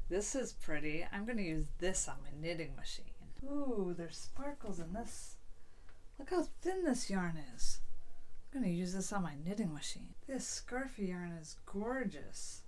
This is pretty. I'm going to use this on my knitting machine. Ooh, there's sparkles in this. Look how thin this yarn is. I'm going to use this on my knitting machine. This scarfy yarn is gorgeous.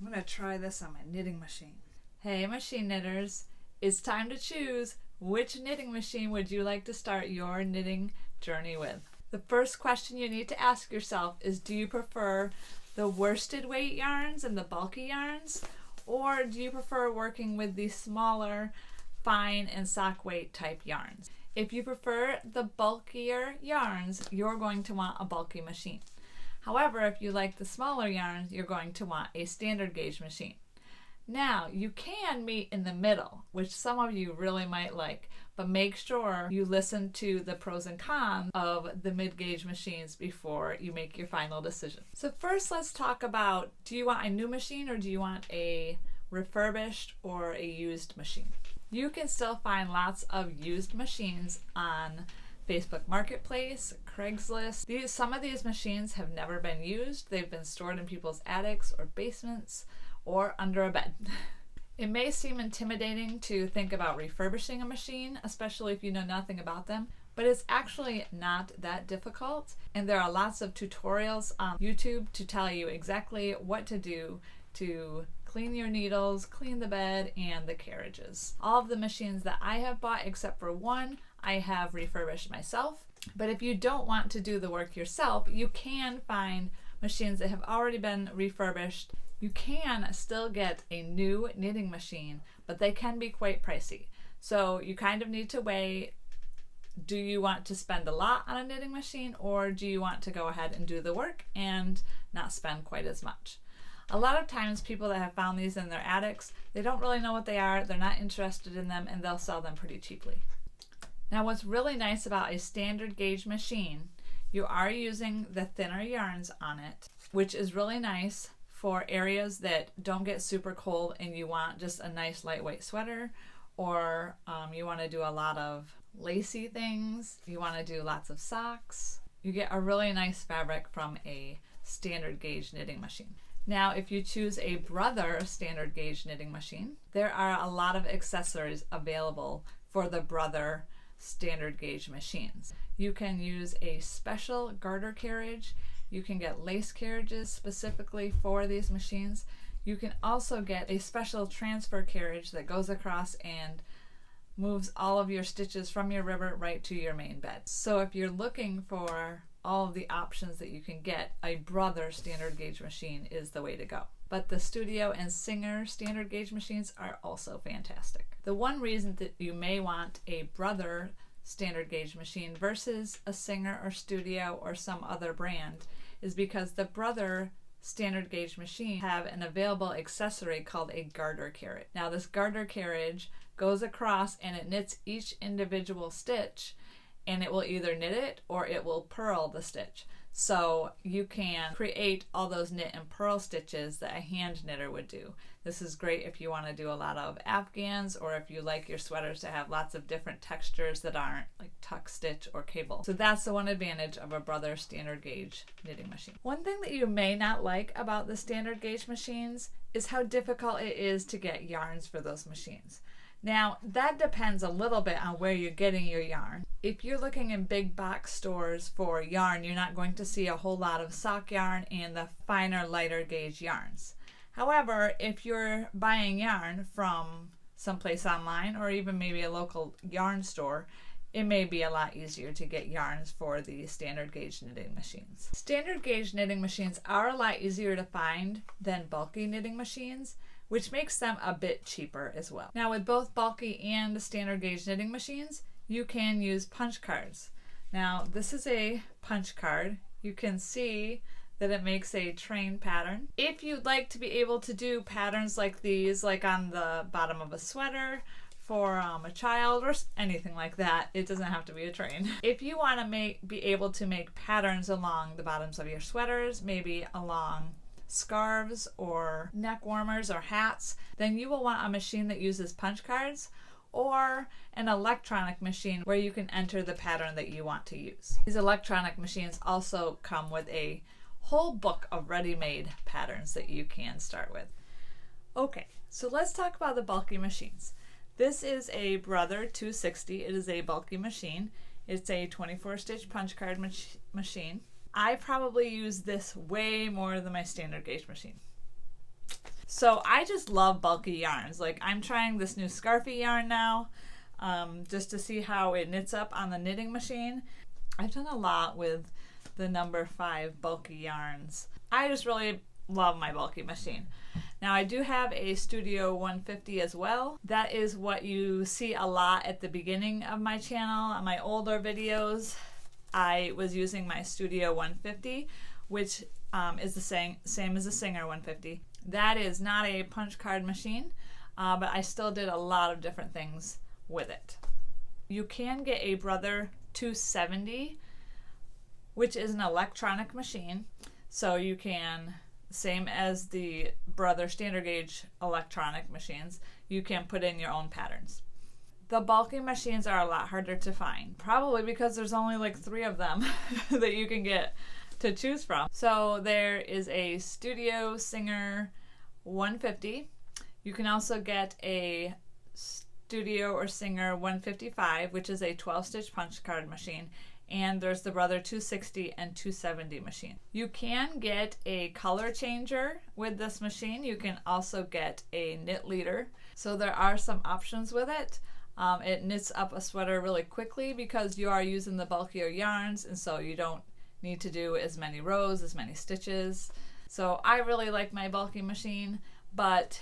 I'm going to try this on my knitting machine. Hey machine knitters, it's time to choose which knitting machine would you like to start your knitting journey with. The first question you need to ask yourself is, do you prefer the worsted weight yarns and the bulky yarns, or do you prefer working with the smaller fine and sock weight type yarns? If you prefer the bulkier yarns, you're going to want a bulky machine. However, if you like the smaller yarns, you're going to want a standard gauge machine. Now, you can meet in the middle, which some of you really might like, but make sure you listen to the pros and cons of the mid-gauge machines before you make your final decision. So first, let's talk about, do you want a new machine or do you want a refurbished or a used machine? You can still find lots of used machines on Facebook Marketplace, Craigslist. Some of these machines have never been used. They've been stored in people's attics or basements or under a bed. It may seem intimidating to think about refurbishing a machine, especially if you know nothing about them, but it's actually not that difficult, and there are lots of tutorials on YouTube to tell you exactly what to do to clean your needles, clean the bed, and the carriages. All of the machines that I have bought, except for one, I have refurbished myself. But if you don't want to do the work yourself, you can find machines that have already been refurbished. You can still get a new knitting machine, but they can be quite pricey. So you kind of need to weigh, do you want to spend a lot on a knitting machine, or do you want to go ahead and do the work and not spend quite as much? A lot of times people that have found these in their attics, they don't really know what they are, they're not interested in them, and they'll sell them pretty cheaply. Now what's really nice about a standard gauge machine, you are using the thinner yarns on it, which is really nice for areas that don't get super cold and you want just a nice lightweight sweater, or you want to do a lot of lacy things, you want to do lots of socks. You get a really nice fabric from a standard gauge knitting machine. Now, if you choose a Brother standard gauge knitting machine, there are a lot of accessories available for the Brother standard gauge machines. You can use a special garter carriage. You can get lace carriages specifically for these machines. You can also get a special transfer carriage that goes across and moves all of your stitches from your rivet right to your main bed. So if you're looking for all of the options that you can get, a Brother standard gauge machine is the way to go. But the Studio and Singer standard gauge machines are also fantastic. The one reason that you may want a Brother standard gauge machine versus a Singer or Studio or some other brand is because the Brother standard gauge machine have an available accessory called a garter carriage. Now this garter carriage goes across and it knits each individual stitch, and it will either knit it or it will purl the stitch. So you can create all those knit and purl stitches that a hand knitter would do. This is great if you want to do a lot of afghans, or if you like your sweaters to have lots of different textures that aren't like tuck stitch or cable. So that's the one advantage of a Brother standard gauge knitting machine. One thing that you may not like about the standard gauge machines is how difficult it is to get yarns for those machines. Now, that depends a little bit on where you're getting your yarn. If you're looking in big box stores for yarn, you're not going to see a whole lot of sock yarn and the finer, lighter gauge yarns. However, if you're buying yarn from someplace online or even maybe a local yarn store, it may be a lot easier to get yarns for the standard gauge knitting machines. Standard gauge knitting machines are a lot easier to find than bulky knitting machines, which makes them a bit cheaper as well. Now with both bulky and standard gauge knitting machines, you can use punch cards. Now this is a punch card. You can see that it makes a train pattern. If you'd like to be able to do patterns like these, like on the bottom of a sweater for a child or anything like that, it doesn't have to be a train. If you want to be able to make patterns along the bottoms of your sweaters, maybe along scarves or neck warmers or hats, then you will want a machine that uses punch cards or an electronic machine where you can enter the pattern that you want to use. These electronic machines also come with a whole book of ready-made patterns that you can start with. Okay, So let's talk about the bulky machines. This is a Brother 260. It is a bulky machine. It's a 24-stitch punch card machine. I probably use this way more than my standard gauge machine. So I just love bulky yarns. Like, I'm trying this new Scarfie yarn now, just to see how it knits up on the knitting machine. I've done a lot with the number 5 bulky yarns. I just really love my bulky machine. Now I do have a Studio 150 as well. That is what you see a lot at the beginning of my channel. On my older videos, I was using my Studio 150, which is the same as the Singer 150. That is not a punch card machine, but I still did a lot of different things with it. You can get a Brother 270, which is an electronic machine. So you can, same as the Brother standard gauge electronic machines, you can put in your own patterns. The bulky machines are a lot harder to find, probably because there's only like 3 of them that you can get to choose from. So there is a Studio Singer 150. You can also get a Studio or Singer 155, which is a 12-stitch punch card machine. And there's the Brother 260 and 270 machine. You can get a color changer with this machine. You can also get a knit leader. So there are some options with it. It knits up a sweater really quickly because you are using the bulkier yarns, and so you don't need to do as many rows, as many stitches. So I really like my bulky machine, but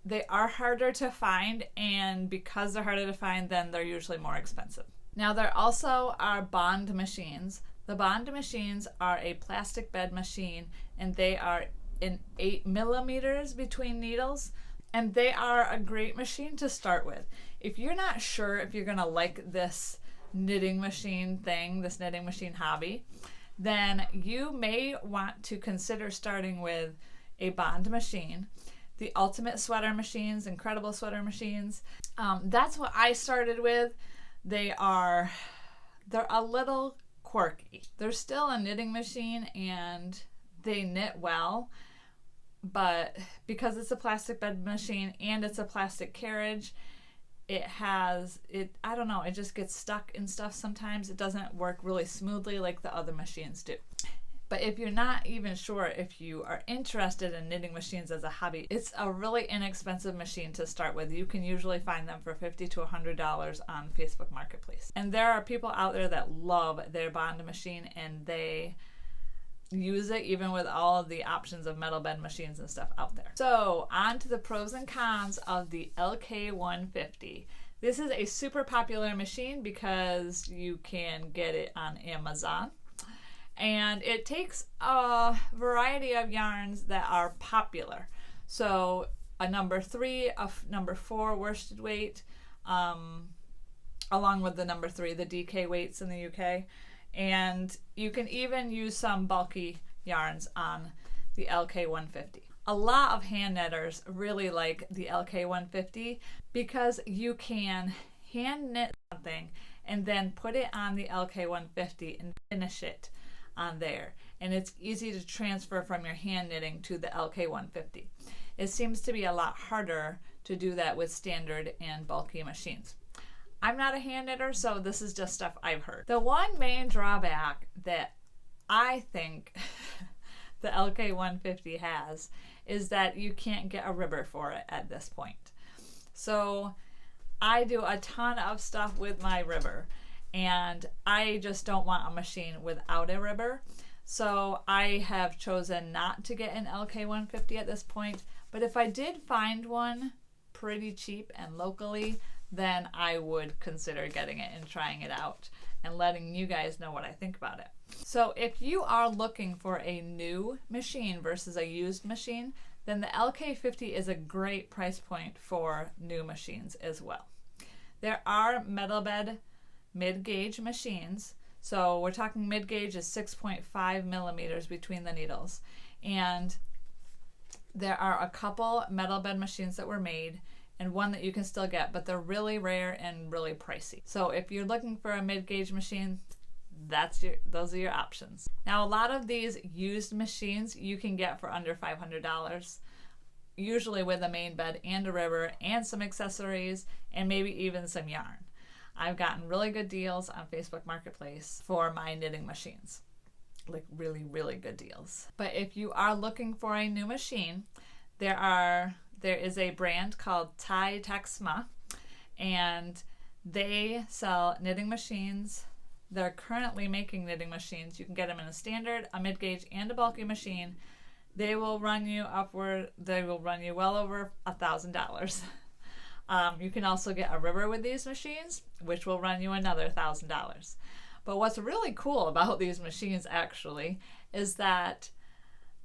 they are harder to find, and because they're harder to find, then they're usually more expensive. Now there also are bond machines. The bond machines are a plastic bed machine, and they are in 8 millimeters between needles, and they are a great machine to start with. If you're not sure if you're gonna like this knitting machine thing, this knitting machine hobby, then you may want to consider starting with a bond machine. The Ultimate Sweater machines, Incredible Sweater machines, that's what I started with. They're a little quirky. They're still a knitting machine and they knit well, but because it's a plastic bed machine and it's a plastic carriage, I don't know, it just gets stuck in stuff sometimes. It doesn't work really smoothly like the other machines do. But if you're not even sure if you are interested in knitting machines as a hobby, it's a really inexpensive machine to start with. You can usually find them for $50 to $100 on Facebook Marketplace. And there are people out there that love their bond machine and they use it even with all of the options of metal bed machines and stuff out there. So on to the pros and cons of the LK150. This is a super popular machine because you can get it on Amazon. And it takes a variety of yarns that are popular. So a number 3, a number 4 worsted weight, along with the number 3, the DK weights in the UK. And you can even use some bulky yarns on the LK150. A lot of hand knitters really like the LK150 because you can hand knit something and then put it on the LK150 and finish it on there, and it's easy to transfer from your hand knitting to the LK150. It seems to be a lot harder to do that with standard and bulky machines. I'm not a hand knitter, so this is just stuff I've heard. The one main drawback that I think the LK150 has is that you can't get a ribber for it at this point. So I do a ton of stuff with my ribber, and I just don't want a machine without a ribber. So I have chosen not to get an LK150 at this point, but if I did find one pretty cheap and locally, then I would consider getting it and trying it out and letting you guys know what I think about it. So if you are looking for a new machine versus a used machine, then the LK50 is a great price point for new machines as well. There are metal bed mid-gauge machines. So we're talking mid-gauge is 6.5 millimeters between the needles. And there are a couple metal bed machines that were made and one that you can still get, but they're really rare and really pricey. So if you're looking for a mid-gauge machine, those are your options. Now a lot of these used machines you can get for under $500. usually with a main bed and a ribber and some accessories and maybe even some yarn. I've gotten really good deals on Facebook Marketplace for my knitting machines. Like really, really good deals. But if you are looking for a new machine, there is a brand called Titexma, and they sell knitting machines. They're currently making knitting machines. You can get them in a standard, a mid-gauge, and a bulky machine. They will run you well over $1,000. You can also get a ribber with these machines, which will run you another $1,000. But what's really cool about these machines actually is that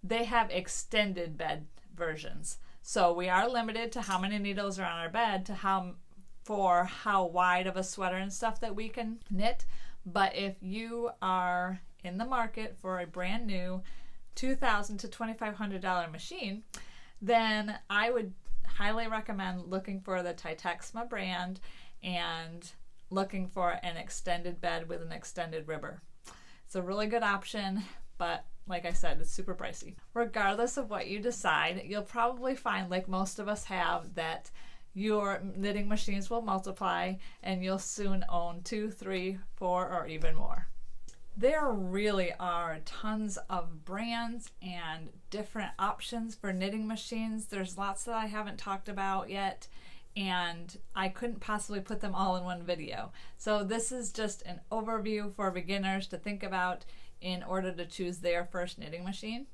they have extended bed versions. So we are limited to how many needles are on our bed for how wide of a sweater and stuff that we can knit. But if you are in the market for a brand new $2,000 to $2,500 machine, then I would highly recommend looking for the Titexma brand and looking for an extended bed with an extended ribber. It's a really good option, but like I said, it's super pricey. Regardless of what you decide, you'll probably find, like most of us have, that your knitting machines will multiply and you'll soon own 2, 3, 4, or even more. There really are tons of brands and different options for knitting machines. There's lots that I haven't talked about yet, and I couldn't possibly put them all in one video. So this is just an overview for beginners to think about in order to choose their first knitting machine.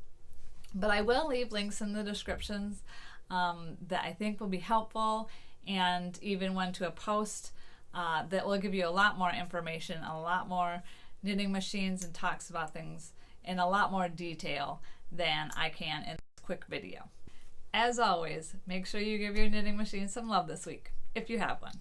But I will leave links in the descriptions that I think will be helpful, and even one to a post that will give you a lot more information, a lot more knitting machines, and talks about things in a lot more detail than I can in this quick video. As always, make sure you give your knitting machine some love this week, if you have one.